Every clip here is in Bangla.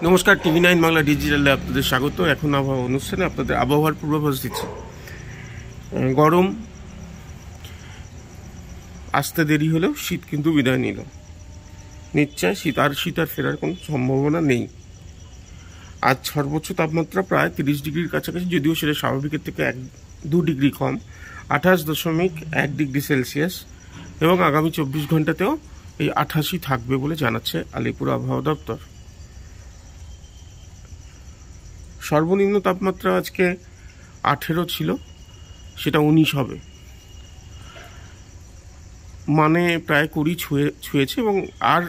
নমস্কার, টিভি9 বাংলা ডিজিটালে আপনাদের স্বাগত। এখন আবহাওয়া অনুষ্ঠানে আপনাদের আবহাওয়ার পূর্বাভাস দিচ্ছি। গরম আসতে দেরি হলেও শীত কিন্তু বিদায় নিল। নিশ্চয় শীত আর ফেরার কোনো সম্ভাবনা নেই। আজ সর্বোচ্চ তাপমাত্রা প্রায় 30 ডিগ্রির কাছাকাছি, যদিও সেটা স্বাভাবিকের থেকে 1-2 ডিগ্রি কম, 28.1 ডিগ্রি সেলসিয়াস, এবং আগামী 24 ঘন্টাতেও এই 88 থাকবে বলে জানাচ্ছে আলিপুর আবহাওয়া দপ্তর। সর্বনিম্ন তাপমাত্রা আজকে 18 ছিল, সেটা 19 হবে, মানে প্রায় 20 ছুঁয়েছে, এবং আর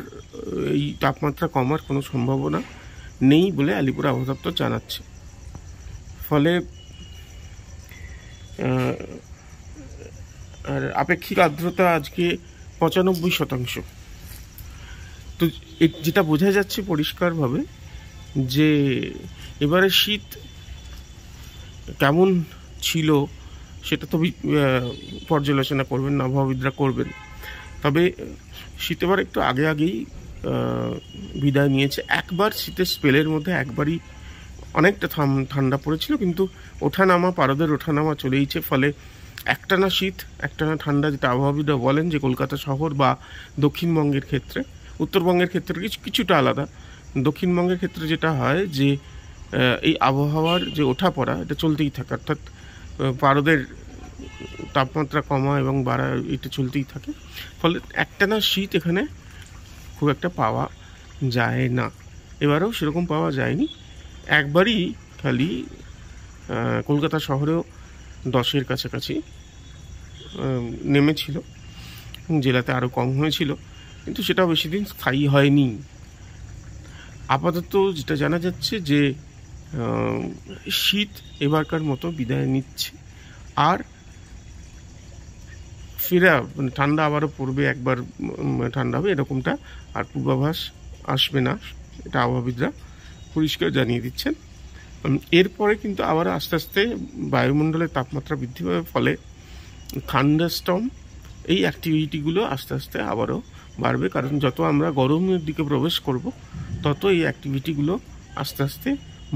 এই তাপমাত্রা কমার কোনো সম্ভাবনা নেই বলে আলিপুর আবহাওয়া দপ্তর জানাচ্ছে। ফলে আর আপেক্ষিক আর্দ্রতা আজকে 95%। তো যেটা বোঝা যাচ্ছে পরিষ্কারভাবে যে এবারে শীত কেমন ছিল সেটা তো পর্যালোচনা করবেন না, আবহাওয়াবিদরা করবেন। তবে শীত এবার একটু আগেই বিদায় নিয়েছে। একবার শীতের স্পেলের মধ্যে একবারই অনেকটা ঠান্ডা পড়েছিল, কিন্তু ওঠানামা, পারদের ওঠানামা চলেইছে। ফলে একটানা শীত একটানা ঠান্ডা, যেটা আবহাওয়াবিদরা বলেন যে কলকাতা শহর বা দক্ষিণবঙ্গের ক্ষেত্রে, উত্তরবঙ্গের ক্ষেত্রে কিছুটা আলাদা। দক্ষিণবঙ্গের ক্ষেত্রে যেটা হয় যে এই আবহাওয়ার যে ওঠাপড়া এটা চলতেই থাকে, অর্থাৎ পারদের তাপমাত্রা কমা এবং বাড়া এটা চলতেই থাকে। ফলে একটানা শীত এখানে খুব একটা পাওয়া যায় না। এবারেও সেরকম পাওয়া যায়নি। একবারই খালি কলকাতা শহরেও 10-এর কাছাকাছি নেমেছিল, জেলাতে আরও কম হয়েছিল, কিন্তু সেটাও বেশি দিন স্থায়ী হয়নি। আপাতত যেটা জানা যাচ্ছে যে শীত এবারকার মতো বিদায় নিচ্ছে, আর ফিরে ঠান্ডা আবারও পড়বে, একবার ঠান্ডা হবে এরকমটা আর পূর্বাভাস আসবে না, এটা আবহাওয়াবিদরা পরিষ্কার জানিয়ে দিচ্ছেন। এরপরে কিন্তু আবার আস্তে আস্তে বায়ুমণ্ডলের তাপমাত্রা বৃদ্ধি পাবে, ফলে থান্ডারস্টর্ম এই অ্যাক্টিভিটিগুলো আস্তে আস্তে আবারও বাড়বে। কারণ যত আমরা গরমের দিকে প্রবেশ করব তত এই অ্যাক্টিভিটিগুলো আস্তে আস্তে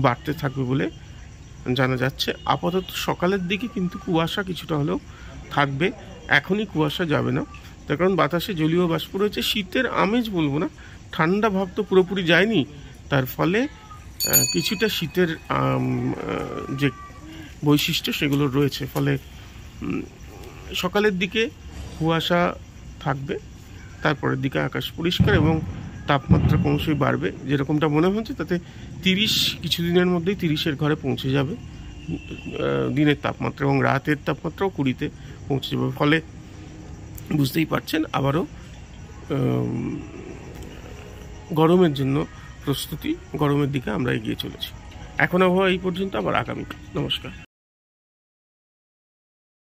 বাড়তে থাকবে বলে জানা যাচ্ছে। আপাতত সকালের দিকে কিন্তু কুয়াশা কিছুটা হলেও থাকবে, এখনই কুয়াশা যাবে না, তার কারণ বাতাসে জলীয় বাষ্প রয়েছে। শীতের আমেজ বলবো না, ঠান্ডা ভাব তো পুরোপুরি যায়নি, তার ফলে কিছুটা শীতের যে বৈশিষ্ট্য সেগুলো রয়েছে। ফলে সকালের দিকে কুয়াশা থাকবে, তারপরের দিকে আকাশ পরিষ্কার এবং তাপমাত্রা ক্রমশই বাড়বে। যেরকমটা মনে হচ্ছে তাতে 30 কিছুদিনের মধ্যেই 30-এর ঘরে পৌঁছে যাবে দিনের তাপমাত্রা, এবং রাতের তাপমাত্রাও 20-তে পৌঁছে যাবে। ফলে বুঝতেই পারছেন আবারও গরমের জন্য প্রস্তুতি, গরমের দিকে আমরা এগিয়ে চলেছি। এখন আবহাওয়া এই পর্যন্ত, আবার আগামী। নমস্কার।